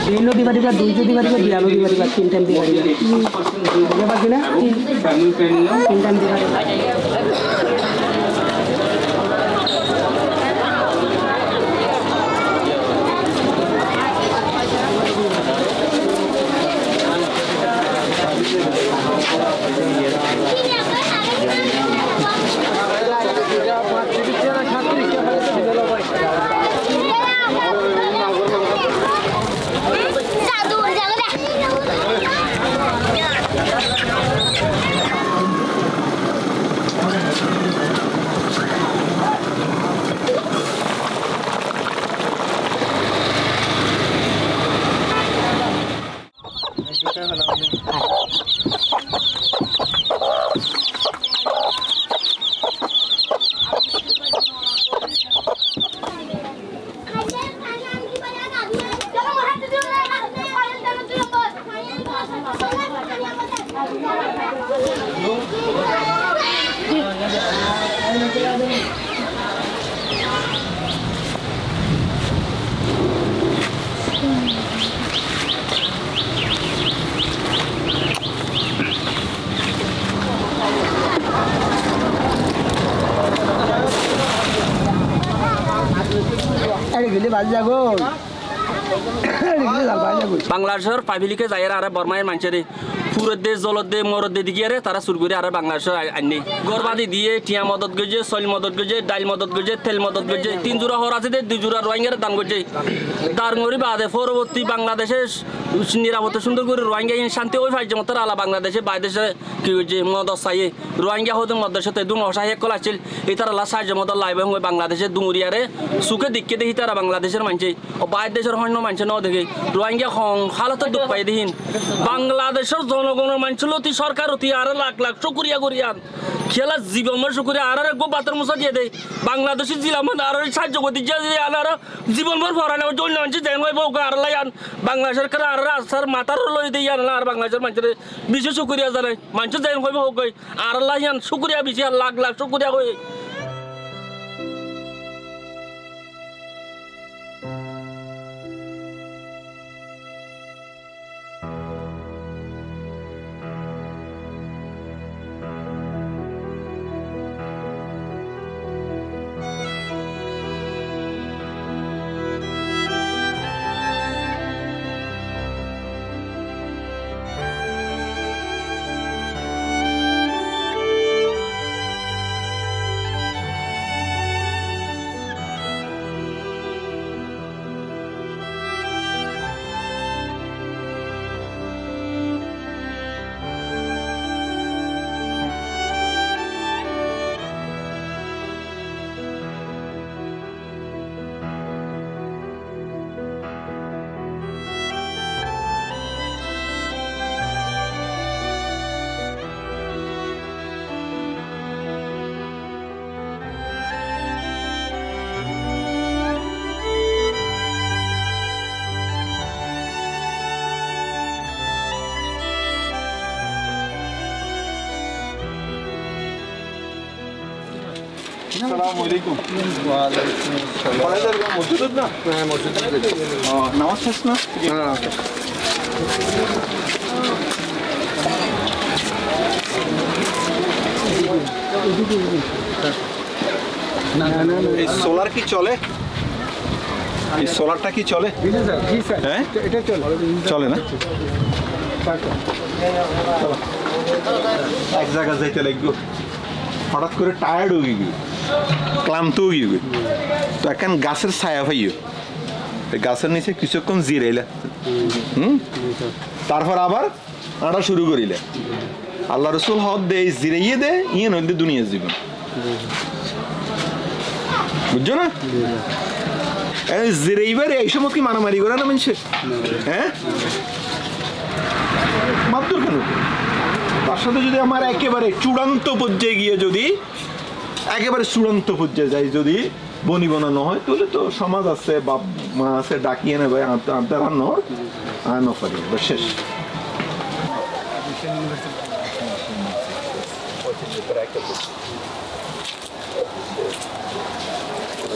तीनों दिवाली का दूसरी दिवाली का बियालो दिवाली का 3 टाइम दिवाली का ये बात है ना 3 टाइम दिवाली বাংলাদেশের পাইবিলিকে যায় আর বর্মায়ের মানুষের পুরো দেশ জলত দে মরদ দে দিকে তারা চুর করে আর বাংলাদেশের আইনি গরবাদি দিয়ে টিয়া মদত গেছে সল মদত গেছে ডাইল মদত গেছে তেল মদত গেছে 3 জোড়া হর আছে 2 জোড়া রোহিঙ্গার দান করছে তার মরি বাদে পরবর্তী বাংলাদেশের নিরাপত্তা সুন্দর করে রোহিঙ্গা শান্তি ওই ফাইজে মতো আলা বাংলাদেশে বাইদেশে কি হয়েছে মদ চাইয়ে রোহিঙ্গা হতে মধ্যে দু অসহায় কল আসছিল এই তারা আল্লাহ সাহায্য মতো লাইভ হয়ে বাংলাদেশের দুমুরিয়ারে সুখে দিকে দেখি তারা বাংলাদেশের মানুষে ও বাইরের দেশের অন্য মানুষ ন দেখে রোহিঙ্গা হালত দুঃখ পাই দেখিন বাংলাদেশের জনগণের মানুষ অতি সরকার অতি আর লাখ লাখ শুকুরিয়া করিয়ান খেলা জীবনের শুকুরিয়া আর এক বাতের মশা দিয়ে দেয় বাংলাদেশের জিলা মানে আর সাহায্য করতে আর জীবনভর ভরানো জন্য মানুষ যেন আর লাইন বাংলাদেশের আর রাস্তার মাথার লই দিয়ে আনলা আর বাংলাদেশের মানুষের বেশি শুকুরিয়া জানাই মানুষ যেন হইব হোক আর লাইন শুকুরিয়া বেশি আর লাখ লাখ শুকুরিয়া হয়ে Assalamualaikum. Waalaikumsalam. Pada jar mojud na? Ha mojud. Namaz pash na? না এই সোলার কি চলে? এই সোলারটা কি চলে? জি স্যার হ্যাঁ এটা চলে না? এক জায়গা যাইতে লাগবে হঠাৎ করে টায়ার্ড হয়ে গিয়ে ক্লান্ত হয়ে গিয়ে তো এখন গাছের ছায়া পাইও গাছের নিচে কিছুক্ষণ জিরাইলে তারপর আবার আঁটা শুরু করিলে আল্লাহ রসুল হদ দে জিরাইয়ে দে ইয়ে নইলে দুনিয়ার জীবন বুঝছো না? এইবারে এই সময় কি মারামারি করে না মানুষের? হ্যাঁ, মারধর কেন? তার সাথে যদি আমার একেবারে চূড়ান্ত পর্যায়ে গিয়ে যদি একেবারে চূড়ান্ত পর্যায়ে যাই, যদি বনি বানানো হয়, তাহলে তো সমাজ আছে, বাপ মা আছে, ডাকিয়ে নেবে আদার আনো পারি শেষ।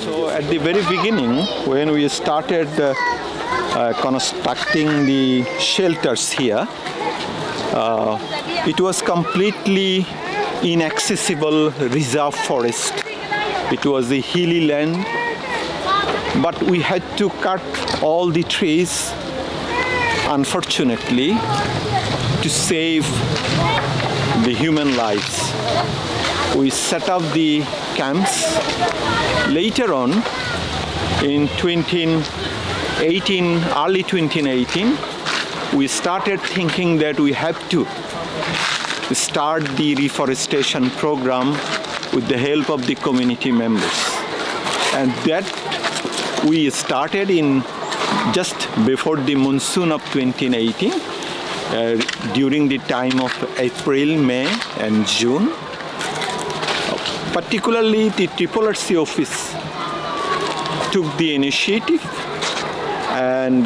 So at the very beginning, when we started constructing the shelters here, it was completely inaccessible reserve forest. It was a hilly land, but we had to cut all the trees, unfortunately, to save the human lives. We set up the camps. Later on, in 2018, early 2018, we started thinking that we have to start the reforestation program with the help of the community members. And that we started in just before the monsoon of 2018, during the time of April, May and June. Particularly the RRC office took the initiative, and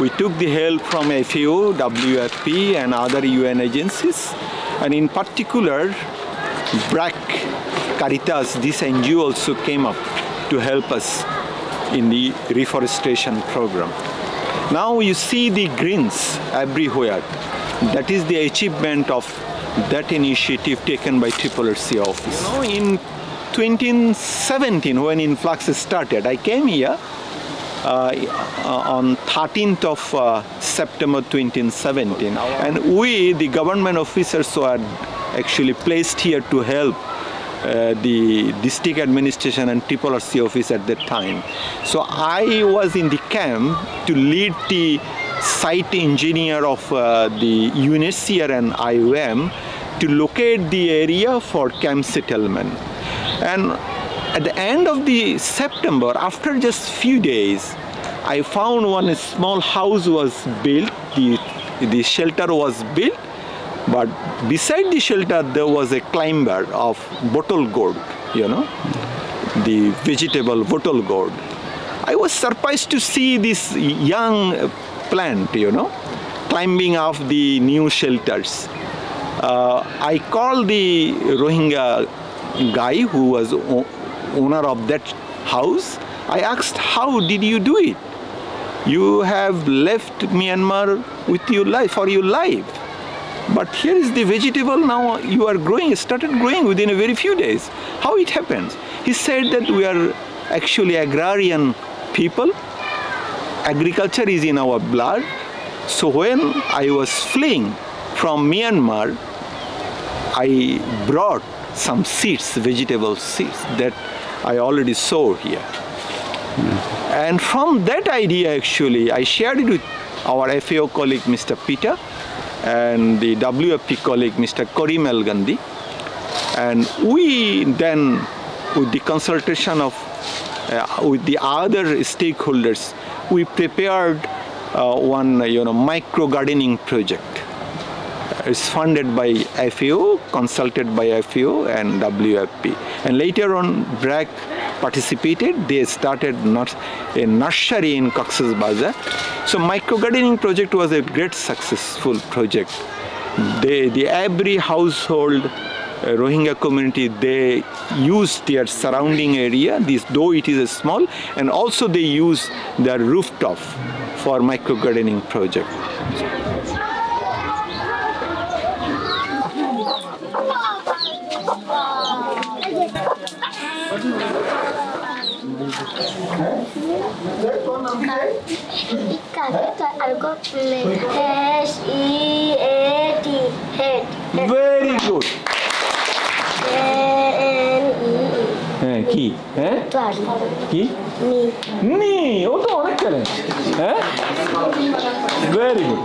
we took the help from FAO, WFP and other UN agencies, and in particular BRAC, Caritas, this NGO also came up to help us in the reforestation program. Now you see the greens everywhere. That is the achievement of that initiative taken by RRC office. Now in 2017, when Influx started, I came here on 13th of September 2017, and we, the government officers, were actually placed here to help the district administration and RRC office at that time. So I was in the camp to lead the site engineer of the UNHCR and IOM to locate the area for camp settlement. And at the end of the September, after just few days, I found one small house was built, the shelter was built, but beside the shelter there was a climber of bottle gourd, you know, the vegetable bottle gourd. I was surprised to see this young plant, you know, climbing up the new shelters. I called the Rohingya guy who was owner of that house. I asked, how did you do it? You have left Myanmar with your life, for your life. But here is the vegetable now you are growing, started growing within a very few days. How it happens? He said that we are actually agrarian people. Agriculture is in our blood. So when I was fleeing from Myanmar, I brought some seeds, vegetable seeds that I already sow here. And from that idea, actually, I shared it with our FAO colleague, Mr. Peter, and the WFP colleague, Mr. Karim El Gandhi. And we then, with the consultation of with the other stakeholders, we prepared one micro gardening project. It's funded by FAO, consulted by FAO and WFP. And later on, BRAC participated. They started a nursery in Cox's Bazar. So micro gardening project was a great successful project. Every household Rohingya community, they use their surrounding area, though it is small, and also they use their rooftop for micro gardening project. Very good. কি হ্যাঁ কি নি ও তো অনেক খেলেন হ্যাঁ very good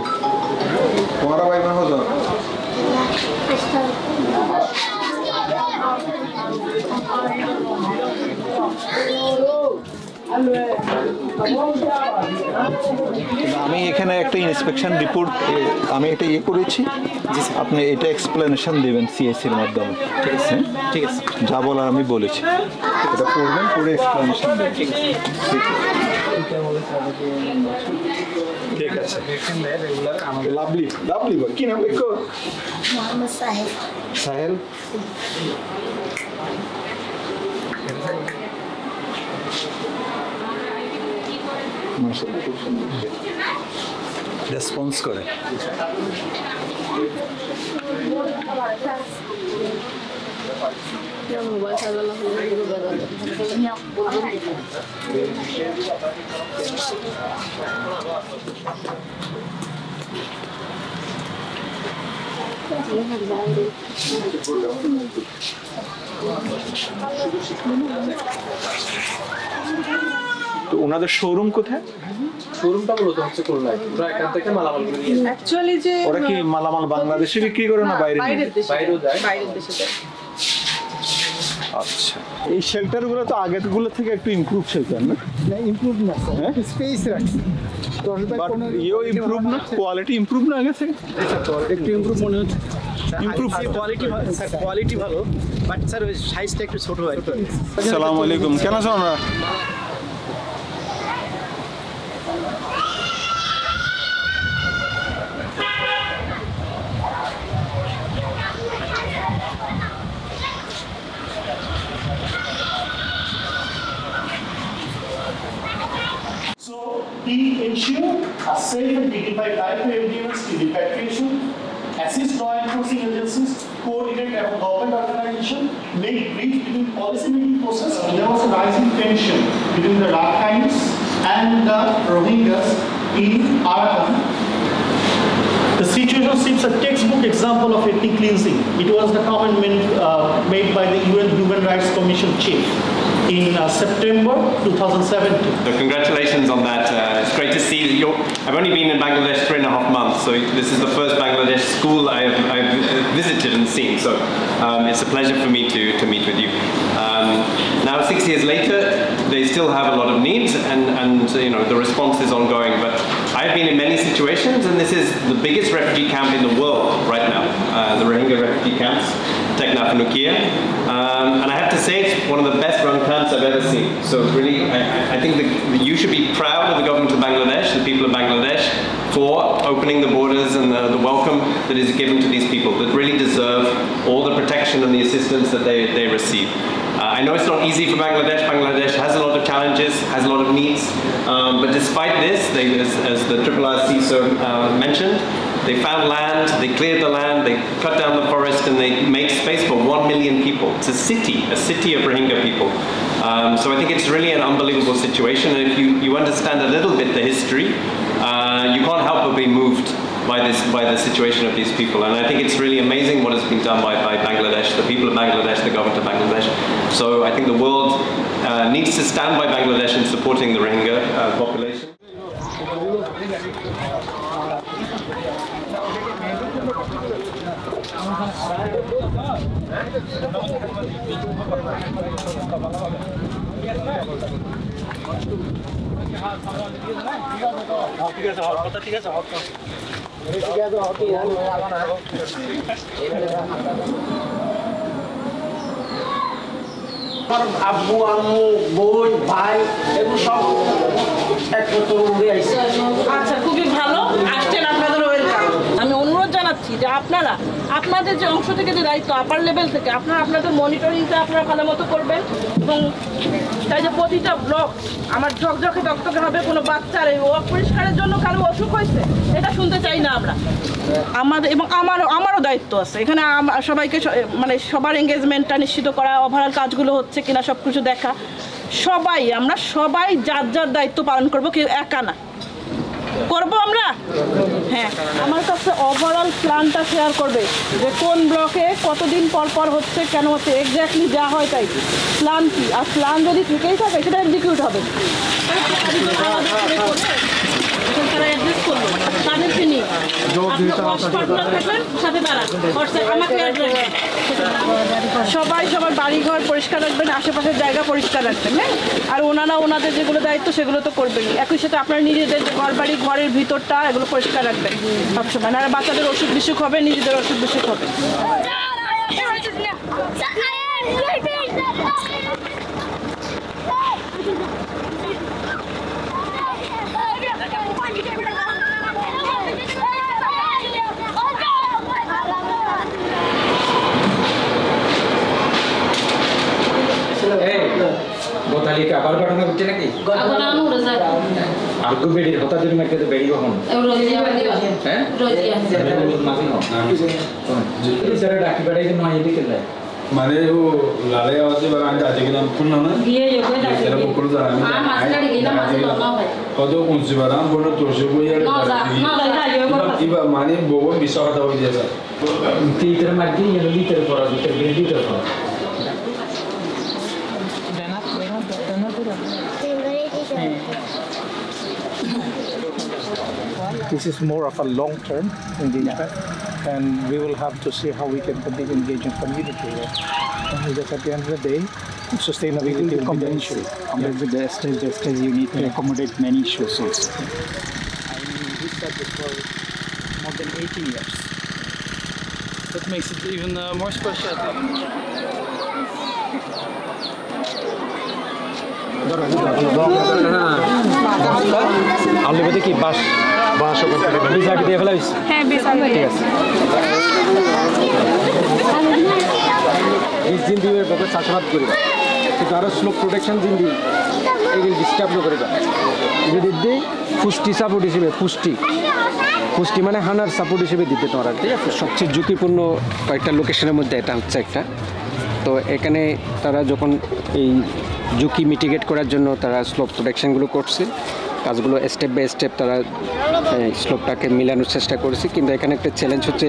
তোমার ভাই বোন কত আমি এখানে একটা ইন্সপেকশন রিপোর্ট আমি এটা করেছি, আপনি এটা এক্সপ্লেনেশন দেবেন সিএসির মাধ্যমে। ঠিক আছে, ঠিক আছে, যা বলার আমি বলেছি, এটা পড়বেন, পড়ে এক্সপ্লেনেশন দেবেন। ঠিক আছে, ঠিক আছে। লাভলি, লাভলি বল, কি নাম লেখো? মোহাম্মদ সাহেব। সাহেল। রেসপন্স করে। তো ওনাদের শোরুম কোথায়? শোরুমটা মূলত হচ্ছে খুলনায়। ওরা এখান থেকে মালামালগুলো নিয়ে যায়। অ্যাকচুয়ালি যে ওরা কি মালামাল বাংলাদেশে বিক্রি করে না বাইরে? বাইরের দেশে, বাইরেও যায়। বাইরের দেশে যায়। আচ্ছা, এই শেল্টারগুলো তো আগেরগুলো থেকে একটু ইমপ্রুভ শেল্টার না? না ইমপ্রুভ না স্যার, স্পেস রাখছি। বাট ইও ইমপ্রুভ না, কোয়ালিটি ইমপ্রুভ না আগে থেকে? একটু ইমপ্রুভ মনে হচ্ছে। ইমপ্রুভ কোয়ালিটি স্যার, কোয়ালিটি ভালো, বাট স্যার ওই সাইজটা একটু ছোট হয়। আসসালামু আলাইকুম, কেন আছো আমরা? So, we ensure a safe and dignified life for everyone in repatriation, assist law enforcing agencies, coordinate among government organizations, make bridge between policy making process. There was a rising tension between the Rakhine's and the Rohingyas in Arakan. The situation seems a textbook example of ethnic cleansing. It was the comment made by the UN Human Rights Commission chief in September 2017. So congratulations on that. It's great to see that I've only been in Bangladesh 3.5 months, so this is the first Bangladesh school I've visited and seen. So it's a pleasure for me to meet with you. Now 6 years later, they still have a lot of needs, and you know the response is ongoing. But I've been in many situations, and this is the biggest refugee camp in the world right now. The Rohingya refugee camps, Teknaf and Nukia. And I have to say it's one of the best run camps I've ever seen. So really, I think that you should be proud of the government of Bangladesh, the people of Bangladesh, for opening the borders and the welcome that is given to these people that really deserve all the protection and the assistance that they receive. I know it's not easy for Bangladesh. Bangladesh has a lot of challenges, has a lot of needs, but despite this, as the RRC mentioned, they found land, they cleared the land, they cut down the forest, and they made space for 1 million people. It's a city of Rohingya people. So I think it's really an unbelievable situation, and if you understand a little bit the history, you can't help but be moved by the situation of these people. And I think it's really amazing what has been done by Bangladesh, the people of Bangladesh, the government of Bangladesh. So I think the world needs to stand by Bangladesh in supporting the Rohingya population. আব্বু আম্মু বোন ভাই এগুলো সব একত্র উড়ে আসছে। আচ্ছা, খুবই ভালো আসছেন, আপনাদের ওয়েলকাম। আমি অনুরোধ জানাচ্ছি যে আপনাদের যে অংশ থেকে যে দায়িত্ব আপার লেভেল থেকে আপনাদের মনিটরিংটা আপনারা ভালো মতো করবেন, এবং তাই যে প্রতিটা ব্লক আমার ঝকঝকে টকটকে হবে, কোনো বাচ্চার এই পরিষ্কারের জন্য কারো অসুখ হয়েছে এটা শুনতে চাই না আমরা। আমাদের এবং আমারও দায়িত্ব আছে এখানে সবাইকে মানে সবার এঙ্গেজমেন্টটা নিশ্চিত করা, ওভারঅল কাজগুলো হচ্ছে কিনা সব কিছু দেখা। আমরা সবাই যার যার দায়িত্ব পালন করবো, কেউ একা না, করবো আমরা। হ্যাঁ, আমার কাছে ওভারঅল প্ল্যানটা শেয়ার করবে যে কোন ব্লকে কতদিন পর হচ্ছে, কেন হচ্ছে, এক্স্যাক্টলি যা হয় তাই প্ল্যান কি, আর প্ল্যান যদি ঠিকই থাকে সেটা এক্সিকিউট হবে। তারা অ্যাড্রেস করলো তাদেরকে নিয়ে, আপনার থাকলেন সাথে তারা আমাকে অ্যাড্রেস সবাই সবার বাড়িঘর পরিষ্কার রাখবেন, আশেপাশের জায়গা পরিষ্কার রাখবেন, হ্যাঁ। আর ওনারা ওনাদের যেগুলো দায়িত্ব সেগুলো তো করবেনই, একই সাথে আপনারা নিজেদের ঘর বাড়ি ঘরের ভিতরটা এগুলো পরিষ্কার রাখবেন সবসময়। আর বাচ্চাদের অসুখ বিসুখ হবে, নিজেদের অসুখ বিসুখ হবে। গোতালি আবার ঘটনা ঘটছে নাকি? আরগো বেড়ির হতা যদি মাকে তো বেড়ি কখন? হ্যাঁ? মাফি নাও। স্যার ডাকি বেড়াই দিন নয় এদিকে লাই। মানে ও লালে আওয়াজে বারা আজ আজকে নাম শুননা না? দিয়ে যাবে ডাকি। এরা বকল জানা আমি। মাসটা গেলাম মাসে না ভাই। কত উঁচু বারা বড় তোরছে বই আর ইবা মানে বউ বিষয় কথা হই যায় স্যার। তিতর মাগি এলো লিটার পড়া লিটার লিটার পড়া। This is more of a long-term engagement, and we will have to see how we can continue engaging community here. Because at the end of the day, sustainability will be the issue. With the stage you need to accommodate many issues also. We said this for more than 18 years. That makes it even more special. আলুবাদে কি বাস বাস বীজ আগে দিয়ে ফেলাইস? হ্যাঁ বেশ ঠিক আছে। বীজ দিন দিয়ে ব্যাপারে চাষাবাদ করিবা, কিন্তু আরো স্লোপ প্রোটেকশন দিন দিয়ে এগুলো ডিস্টার্ব না করিবা। যদি দিই পুষ্টি সাপোর্ট হিসেবে পুষ্টি মানে হানার সাপোর্ট হিসেবে দিতে তোমরা, ঠিক আছে? সবচেয়ে ঝুঁকিপূর্ণ কয়েকটা লোকেশনের মধ্যে এটা হচ্ছে একটা। তো এখানে তারা যখন এই ঝুঁকি মিটিগেট করার জন্য তারা স্লোপ প্রোটেকশনগুলো করছে, কাজগুলো স্টেপ বাই স্টেপ তারা স্লোপটাকে মিলানোর চেষ্টা করেছে। কিন্তু এখানে একটা চ্যালেঞ্জ হচ্ছে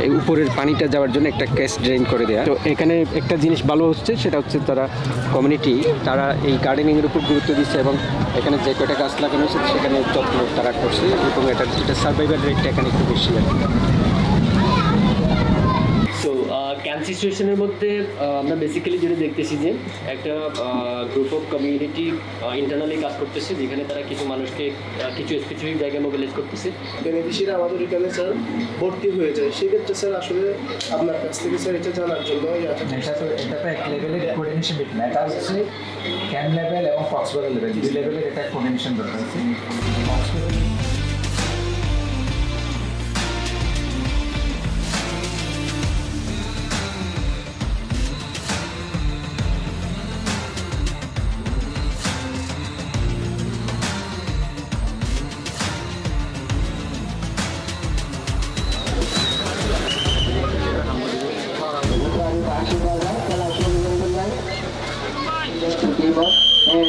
এই উপরের পানিটা যাওয়ার জন্য একটা ক্যাশ ড্রেন করে দেওয়া। তো এখানে একটা জিনিস ভালো হচ্ছে, সেটা হচ্ছে তারা কমিউনিটি তারা এই গার্ডেনিংয়ের উপর গুরুত্ব দিচ্ছে এবং এখানে যে কয়টা গাছ লাগানো হয়েছে সেখানে যত্ন তারা করছে এবং এটা সার্ভাইভাল রেটটা এখানে একটু বেশি আর কি। সো ক্যাম্প সিচুয়েশনের মধ্যে আমরা বেসিক্যালি যেটা দেখতেছি যে একটা গ্রুপ অফ কমিউনিটি ইন্টারনালি কাজ করতেছে, যেখানে তারা কিছু মানুষকে কিছু স্পেসিফিক জায়গায় মোবিলাইজ করতেছে। বেনিফিশিয়ারি আমাদের এখানে স্যার ভর্তি হয়ে যায়, সেক্ষেত্রে স্যার আসলে আপনার কাছ থেকে স্যার এটা জানার জন্য এটা তো এক লেভেলের কোঅর্ডিনেশন বিট না, এটা হচ্ছে ক্যাম্প লেভেল এবং কক্সবাজার লেভেল, দুই লেভেলের একটা কোঅর্ডিনেশন দরকার আছে।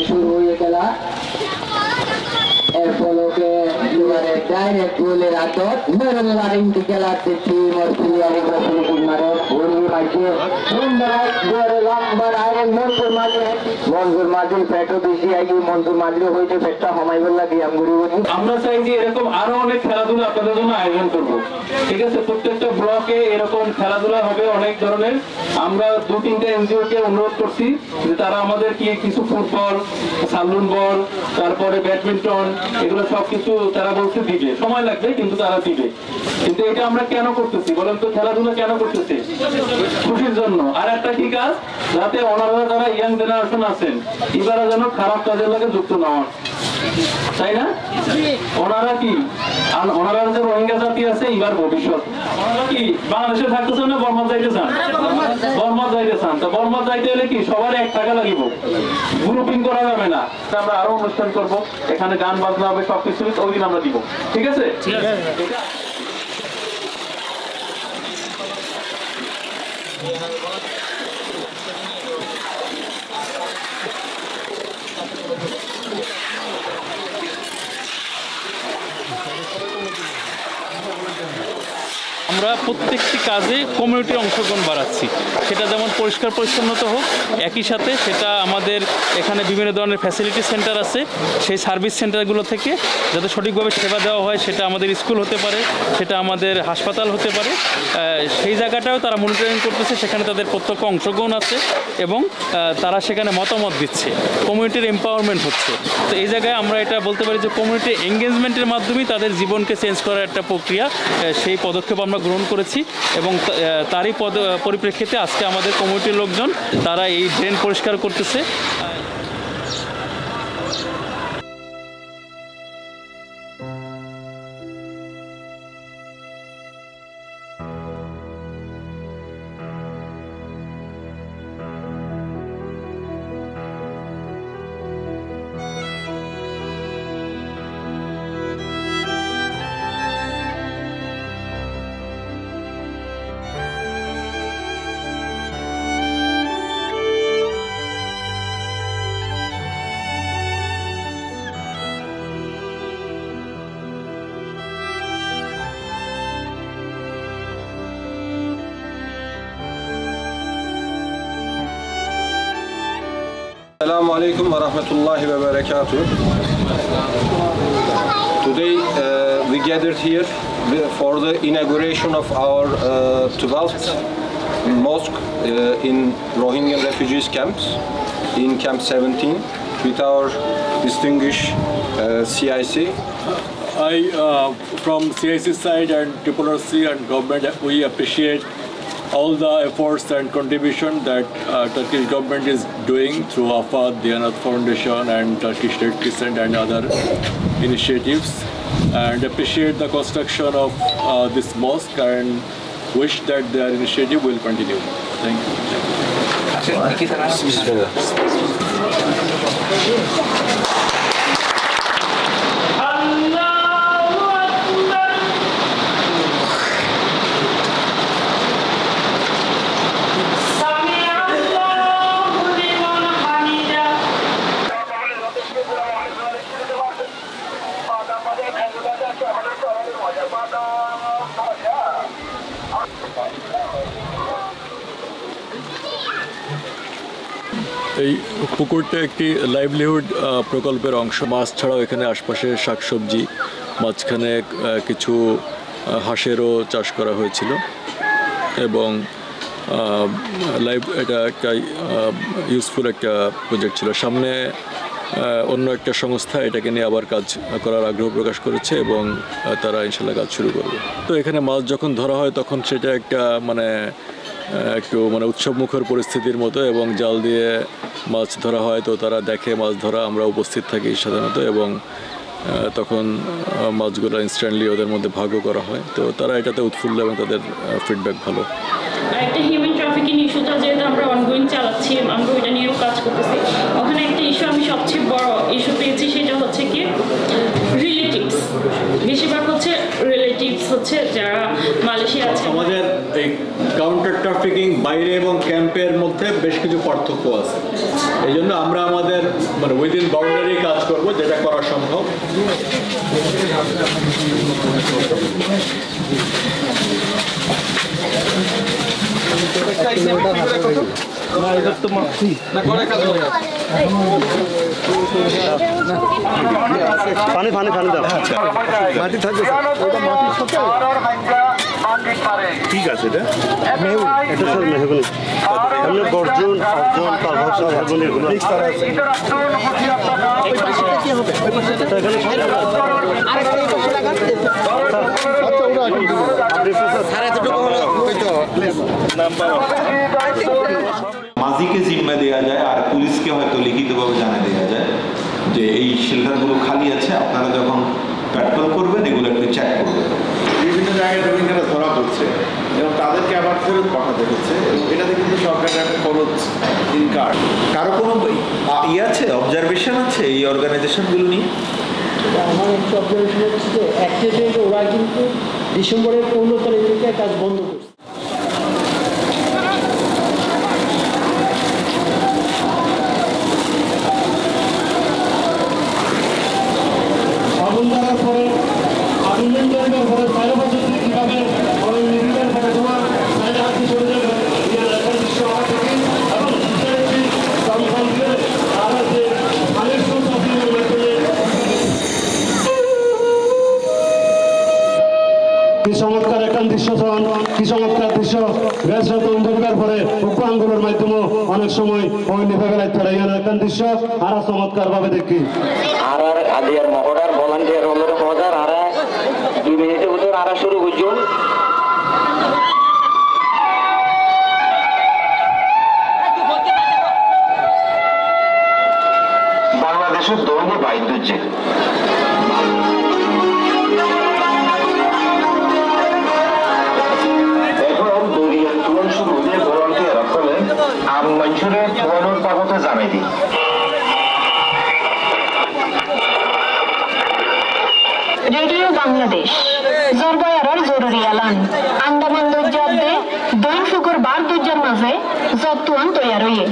শুরু হয়ে গেলা এরপর ওকে ডাইরেক্ট গোলের আদর মেরে মারিং গেলার টিম আর প্লেয়ার এগুলো শুরু করে মারে গোলি মাইছে সুন্দর গোল লম্বা আইরে মনজুর মাঝে পেটো বেশি আইয়ে মনজুর মাঝে হইতে পেটটা হমাইবার লাগি আমগুড়ি বলি। আমরা চাই যে এরকম আরো অনেক খেলাধুলা আপনাদের জন্য আয়োজন করব, ঠিক আছে? প্রত্যেকটা ব্লকে এরকম খেলাধুলা হবে অনেক ধরনের। আমরা 2-3টা এনজিও কে অনুরোধ করছি যে তারা আমাদের কিছু ফুটবল, সালুন বল, তারপরে ব্যাডমিন্টন, এগুলো সবকিছু তারা বলছে দিবে, সময় লাগবে কিন্তু তারা দিবে। কিন্তু এটা আমরা কেন করতেছি বলেন তো? খেলাধুলা কেন করতেছি? খুশির জন্য। আর একটা কি কাজ, যাতে ওনারা যারা ইয়াং জেনারেশন আছেন এবারে যেন খারাপ কাজের লাগে যুক্ত না হন, তাই না? ওনারা কি ওনারা যে রোহিঙ্গা জাতি আছে এবার ভবিষ্যৎ, ওনারা কি বাংলাদেশে থাকতে চান না বর্মা যাইতে চান? বর্মা যাইতে চান। তো বর্মা যাইতে হলে কি সবার 1 টাকা লাগিব, গ্রুপিং করা যাবে না। আমরা আরো অনুষ্ঠান করবো, এখানে গান বাজনা হবে, সবকিছু ওই দিন আমরা দিব, ঠিক আছে? আমরা প্রত্যেকটি কাজে কমিউনিটির অংশগ্রহণ বাড়াচ্ছি। সেটা যেমন পরিষ্কার পরিচ্ছন্নতা হোক, একই সাথে সেটা আমাদের এখানে বিভিন্ন ধরনের ফ্যাসিলিটি সেন্টার আছে, সেই সার্ভিস সেন্টারগুলো থেকে যাতে সঠিকভাবে সেবা দেওয়া হয়, সেটা আমাদের স্কুল হতে পারে, সেটা আমাদের হাসপাতাল হতে পারে, সেই জায়গাটাও তারা মনিটরিং করতেছে। সেখানে তাদের প্রত্যক্ষ অংশগ্রহণ আছে এবং তারা সেখানে মতামত দিচ্ছে, কমিউনিটির এম্পাওয়ারমেন্ট হচ্ছে। তো এই জায়গায় আমরা এটা বলতে পারি যে কমিউনিটি এঙ্গেজমেন্টের মাধ্যমেই তাদের জীবনকে চেঞ্জ করার একটা প্রক্রিয়া, সেই পদক্ষেপ আমরা গ্রহণ করেছি এবং তারই পরিপ্রেক্ষিতে আজকে আমাদের কমিউনিটির লোকজন তারা এই ড্রেন পরিষ্কার করতেছে। Assalamu alaikum wa rahmatullahi wa barakatuh. Today we gathered here for the inauguration of our 12th mosque in Rohingya refugees camps in Camp 17 with our distinguished CIC. From CIC side and TRRC and government, we appreciate all the efforts and contribution that Turkish government is doing through AFAD, Diyanat Foundation and Turkish Red Crescent and other initiatives, and appreciate the construction of this mosque and wish that their initiative will continue. Thank you. এই পুকুরটা একটি livelihood প্রকল্পের অংশ। মাছ ছাড়াও এখানে আশপাশে শাকসবজি, মাঝখানে কিছু হাঁসেরও চাষ করা হয়েছিল এবং এটা একটা ইউজফুল একটা প্রজেক্ট ছিল। সামনে অন্য একটা সংস্থা এটাকে নিয়ে আবার কাজ করার আগ্রহ প্রকাশ করেছে এবং তারা ইনশাল্লাহ কাজ শুরু করবে। তো এখানে মাছ যখন ধরা হয় তখন সেটা একটা একটু উৎসবমুখর পরিস্থিতির মতো এবং জাল দিয়ে মাছ ধরা হয়। তো তারা দেখে মাছ ধরা, আমরা উপস্থিত থাকি সাধারণত এবং তখন মাছগুলো ইনস্ট্যান্টলি ওদের মধ্যে ভাগও করা হয়। তো তারা এটাতে উৎফুল্ল এবং তাদের ফিডব্যাক ভালো। একটা হিউম্যান ট্রাফিকিং ইস্যুটা যেহেতু আমরা অনগোয়িং চালাচ্ছি, আমরা ওইটা নিয়েও কাজ করতেছি। ওখানে একটা ইস্যু আমি সবচেয়ে বড় ইস্যু পেয়েছি, সেটা হচ্ছে কি রিলেটিভস। বেশিরভাগ হচ্ছে রিলেটিভস হচ্ছে যারা মালয়েশিয়া আছে। আমাদের এই কাউন্টার ট্রাফিকিং বাইরে এবং ক্যাম্পের মধ্যে বেশ কিছু পার্থক্য আছে। এই জন্য আমরা আমাদের উইদিন বাউন্ডারি কাজ করব, যেটা করা সম্ভব। পানি পানি পানি দাও, মাটি থাকবে, ঠিক আছে। এটা এটা স্যার মেহগুনি, এমনি গর্জন অর্জন তারপর সব মেহগুনি এগুলো মাঝিকে জিম্মা দেওয়া যায় আর পুলিশকে হয়তো লিখিতভাবে জানিয়ে দেওয়া যায় যে এই শেল্টারগুলো খালি আছে, আপনারা যখন পেট্রোল করবেন এগুলো একটু চেক করবেন। বিভিন্ন জায়গায় রোহিঙ্গারা ধরা পড়ছে এবং তাদেরকে আবার ফেরত পাঠাতে হচ্ছে এবং এটাতে কিন্তু সরকারের একটা খরচ ইনকার। কারো কোনো আছে অবজারভেশন আছে এই অর্গানাইজেশনগুলো নিয়ে? আমার একটা অবজারভেশন হচ্ছে যে অ্যাকচুয়ালি ওরা কিন্তু ডিসেম্বরের 15 তারিখ থেকে কাজ বন্ধ করছে। আগুন লাগার পরে আগুন পরে 13 বছর কীভাবে সচেতন কি চমৎকার দৃশ্য গ্যাস তৈরি করার পরে উপহাঙ্গুলোর মাধ্যমে অনেক সময় ওই নিভে ফেলাইতে পারে একটা দৃশ্য আর চমৎকার ভাবে দেখি আর আদিয়ার মহড়ার ভলান্টিয়ার হলের মজার আর 2 মিনিটের ভিতর আর শুরু করছো বাংলাদেশের দৌড়ে বাদ্যযন্ত্র এখন দৌড়িয়া তুলন শুরু দিয়ে ভলান্টিয়ার হলে আম মঞ্চুরের তুলনের বাবদে জানাই দিই রেডিও বাংলাদেশ জরবায়ার জরুরি এলান আন্দামান দর্জাতে দৈন ফুকুর বার দর্জার মাঝে যত্তুয়ান তৈয়ার হয়ে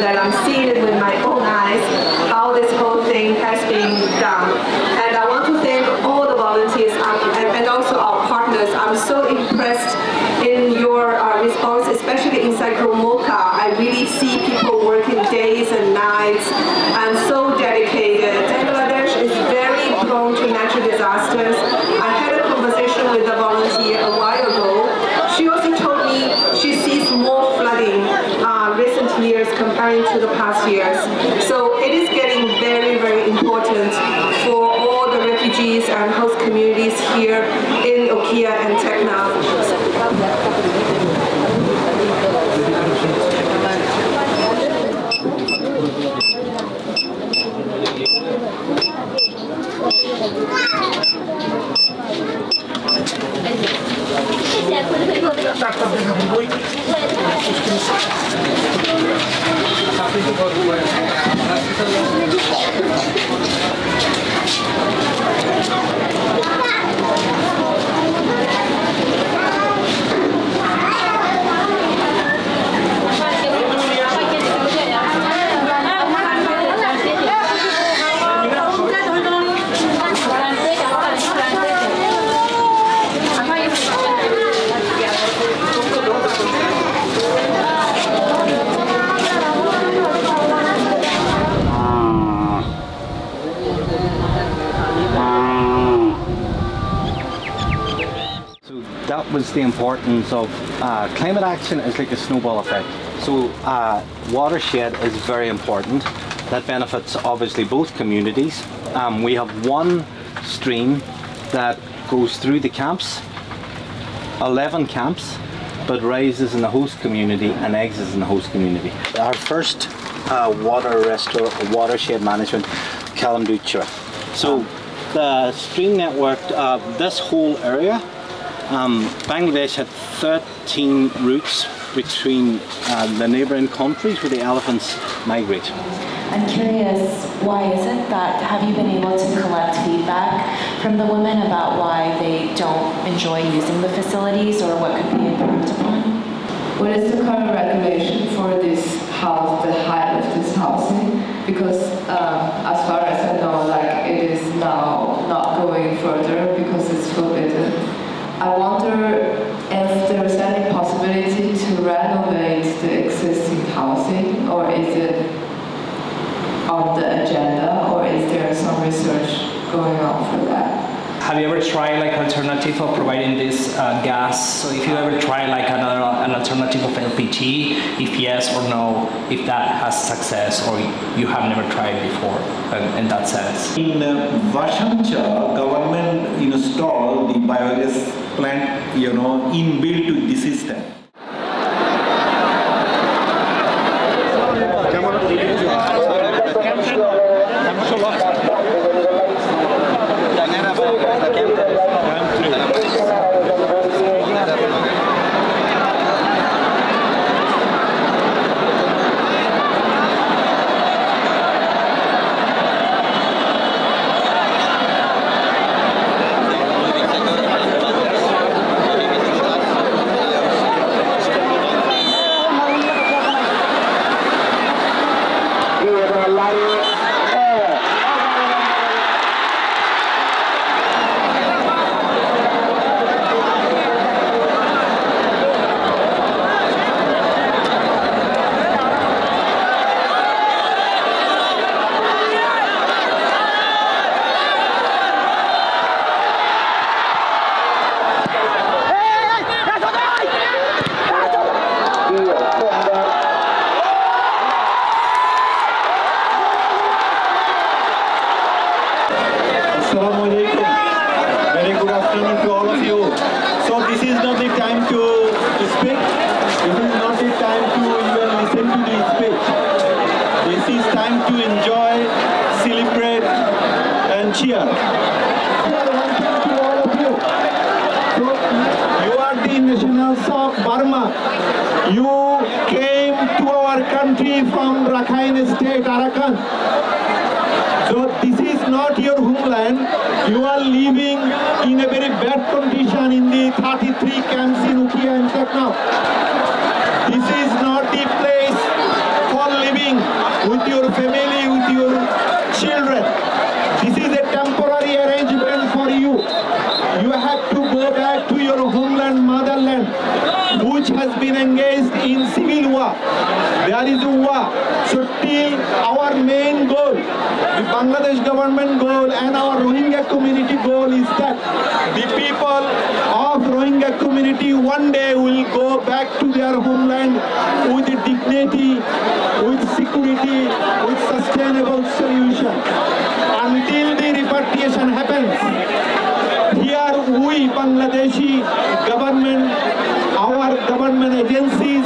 That I'm seeing it with my own eyes, how this whole thing has been done. And I want to thank all the volunteers and also our partners. I'm so impressed in your response, especially inside Kromoka. I really see people working days and nights and so dedicated. Bangladesh is very prone to natural disasters. I had a conversation with a volunteer a while ago. She also told me she sees more flooding recent years comparing to the past years. So it is getting very, very important for all the refugees and host communities here in Ukiah and Teknaf. That was the importance of climate action is like a snowball effect. So watershed is very important. That benefits obviously both communities. We have one stream that goes through the camps, 11 camps, but rises in the host community and exits in the host community. Our first watershed management, Kalamduchra. So the stream network, this whole area, Bangladesh had 13 routes between the neighbouring countries where the elephants migrate. I'm curious, why is it that, have you been able to collect feedback from the women about why they don't enjoy using the facilities or what could be improved upon? What is the current regulation for this house, the height of this housing? Because as have you ever tried like alternative of providing this gas? So if you ever try like an alternative of LPG, if yes or no, if that has success or you have never tried before in that sense. In Vashamcha, government installed the biogas plant, inbuilt to the system. Bangladesh government goal and our Rohingya community goal is that the people of Rohingya community one day will go back to their homeland with dignity, with security, with sustainable solution. Until the repatriation happens, here we Bangladeshi government, our government agencies,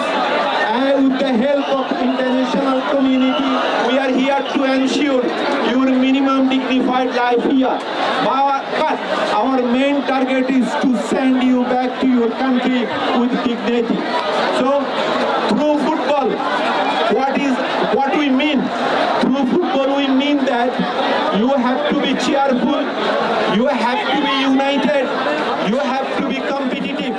and with the help of international community, we are here to ensure your minimum dignified life here. But our main target is to send you back to your country with dignity. So, through football, what we mean? Through football, we mean that you have to be cheerful, you have to be united, you have to be competitive.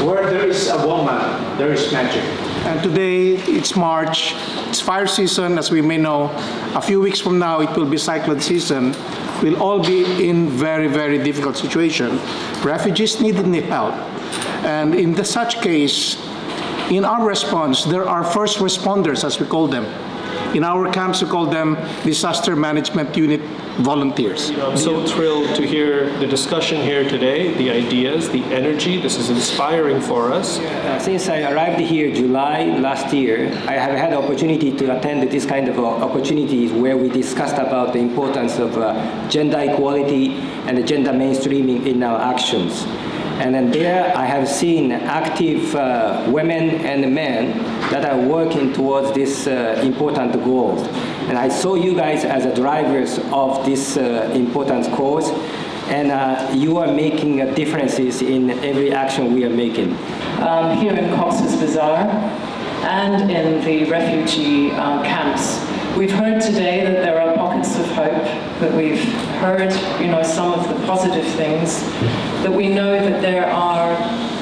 Where there is a woman, there is magic. And today, it's March, it's fire season, as we may know. A few weeks from now, it will be cyclone season. We'll all be in very, very difficult situation. Refugees need help. And in such case, in our response, there are first responders, as we call them. In our camps, we call them Disaster Management Unit volunteers. I'm so thrilled to hear the discussion here today, the ideas, the energy. This is inspiring for us. Since I arrived here July last year, I have had the opportunity to attend this kind of opportunities where we discussed about the importance of gender equality and gender mainstreaming in our actions. And then there I have seen active women and men that are working towards this important goal. And I saw you guys as drivers of this important cause. and you are making differences in every action we are making. Here in Cox's Bazar and in the refugee camps. We've heard today that there are pockets of hope, that we've heard, some of the positive things, that we know that there are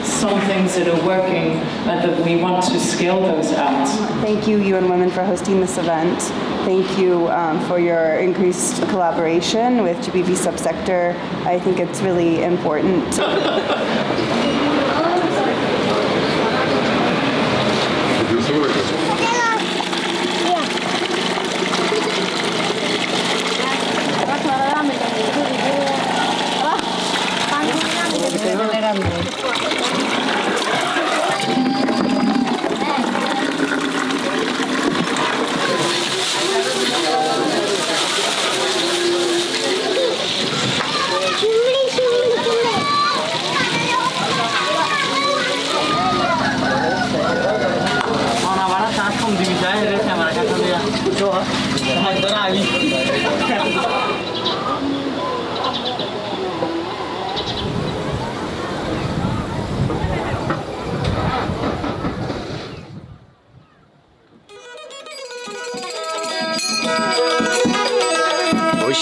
some things that are working and that we want to scale those out. Thank you, UN Women, for hosting this event. Thank you for your increased collaboration with GBV subsector. I think it's really important.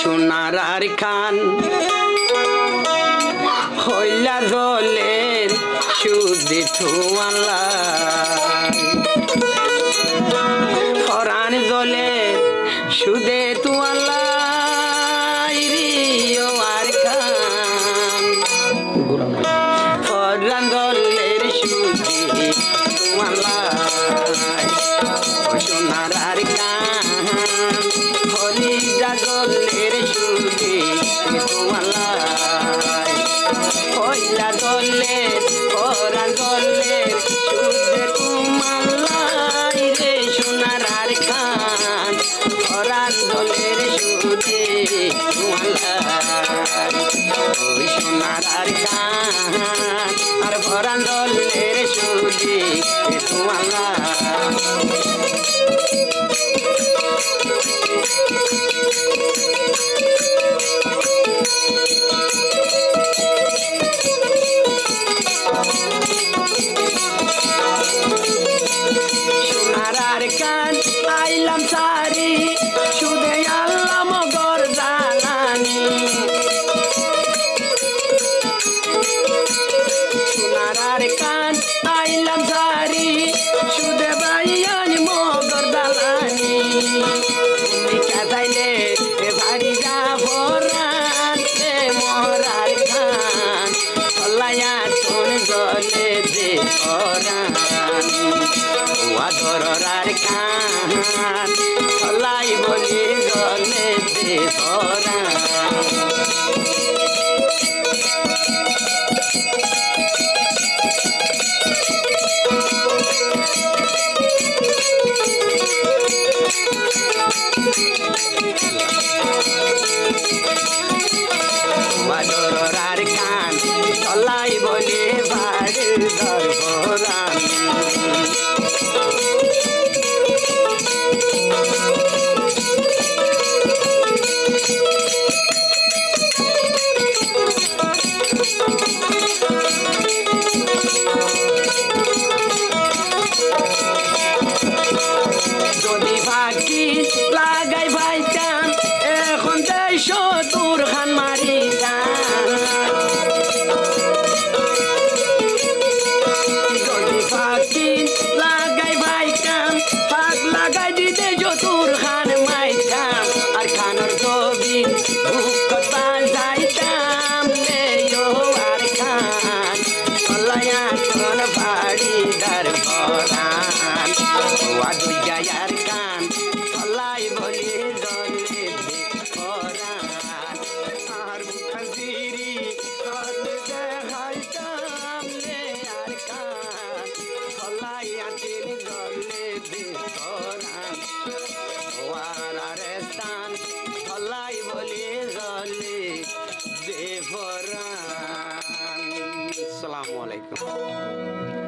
সোনার আর খান হইলা জলের সুদে থুয়ালা Ferran জলের সুদে তুয়ালা Rio আর খান Ferran জলের সুদে তুয়ালা সোনার আর খান হলিদা জলের সুদে তুয়ালা হইলা জলের ফরান জলের সুদে তুমালা রে সোনার আর খান ফরান জলের সুদে তুয়ালা ওই সোনার আর খান আর ফরান জলের সুদে তুয়ালা সোনার আর খান আইলাম সারি সুদে আল্লাম গর জালানি সোনার আর খান আইলাম সারি সুদে বাইয়ানি মগর জালানি তুমি কাটাইলে বাড়ি যা ভরান রে মোরার খান হলাইয়া তোর জলে দে ভরান আদরার খান হলাই বলি জলে দে ভরান আদরার খান হলাই বলি বাড়ি দর ভরান যদি বাকি লাগাই ভাইতাম এখন তাই সতুর খান মারি যদি বাকি লাগাই ভাইতাম পাক লাগাই দিতে যতুর খান মাইতাম আর খানোর ছবি বুক যাইতাম লে আর খান কলায়া কোন বাড়ি দার ভরান ওয়াদু যায়ার কান কলাই বলি জলে ভরান আর মুখাজিরি করলে দেখাইতাম লে আর কান কলাইয়া তিন জলে ভরান ওয়ার স্থান কলাই বলি জলে ভরান আসসালামু আলাইকুম